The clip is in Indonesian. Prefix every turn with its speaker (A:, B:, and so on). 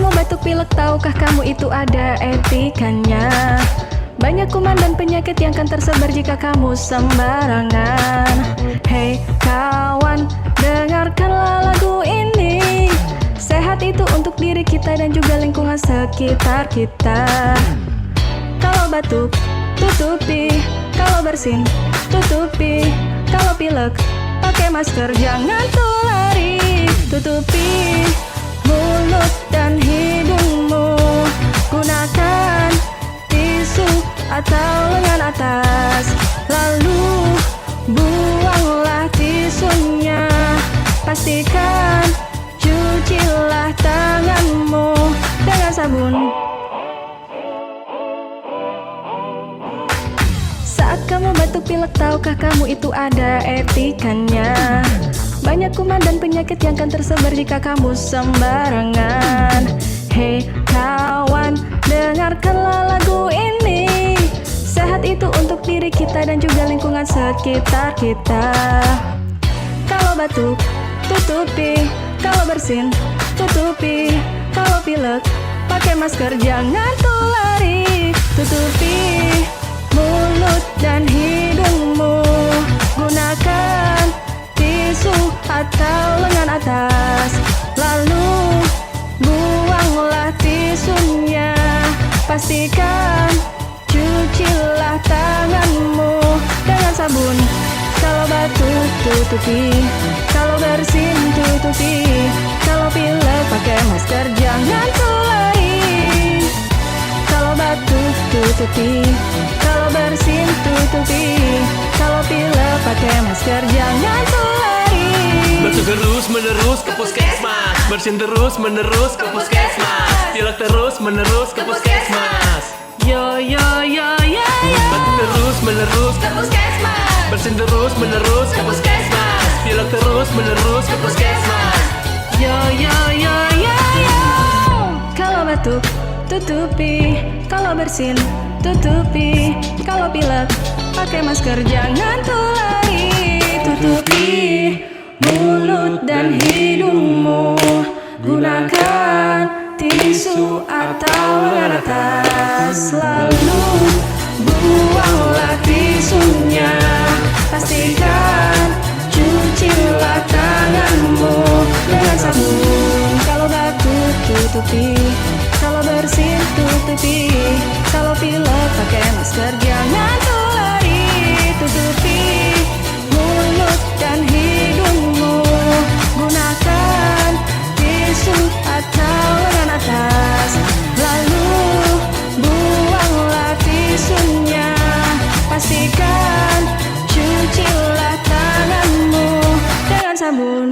A: kamu batuk pilek, tahukah kamu itu ada etikanya? Banyak kuman dan penyakit yang akan tersebar jika kamu sembarangan. Hei kawan, dengarkanlah lagu ini. Sehat itu untuk diri kita dan juga lingkungan sekitar kita. Kalau batuk, tutupi. Kalau bersin, tutupi. Kalau pilek, pakai masker, jangan tulari. Tutupi mulut dan hidungmu. Gunakan tisu atau lengan atas. Lalu buanglah tisunya. Pastikan cucilah tanganmu dengan sabun. Saat kamu batuk pilek, tahukah kamu itu ada etikanya? Banyak kuman dan penyakit yang akan tersebar jika kamu sembarangan. Hei kawan, dengarkanlah lagu ini. Sehat itu untuk diri kita dan juga lingkungan sekitar kita. Kalau batuk, tutupi. Kalau bersin, tutupi. Kalau pilek, pakai masker, jangan tulari. Tutupi mulut dan hidungmu. Gunakan tisu atau lengan atas. Lalu buanglah tisunya. Pastikan cucilah tanganmu dengan sabun. Kalau batuk, tutupi. Kalau bersin, tutupi. Kalau pilek, pakai masker, jangan tulari. Kalau batuk, tutupi. Kalau bersin, tutupi. Kalau pilek, pakai masker, jangan tulari.
B: Batuk terus menerus ke puskesmas. Bersin terus menerus ke puskesmas. Pilek terus menerus ke puskesmas.
A: Yo yo yo yo yo.
B: Batuk terus menerus ke
A: Puskesmas.
B: bersin terus menerus ke puskesmas. Pilek terus menerus ke puskesmas.
A: Yo yo yo yo yo. Kalau batuk, tutupi. Kalau bersin, tutupi. Kalau pilek, pakai masker, jangan tulari. Tutupi mulut dan hidungmu. Gunakan tisu atau lengan atas. Lalu buanglah tisunya. Pastikan cucilah tanganmu dengan sabun. Kalau batuk, tutupi. Kalau bersin, tutupi. Kalau pilek, pakai masker, jangan tulari. Tutupi mulut dan hidungmu. Gunakan tisu atau lengan atas. Lalu buanglah tisunya. Pastikan cucilah tanganmu dengan sabun.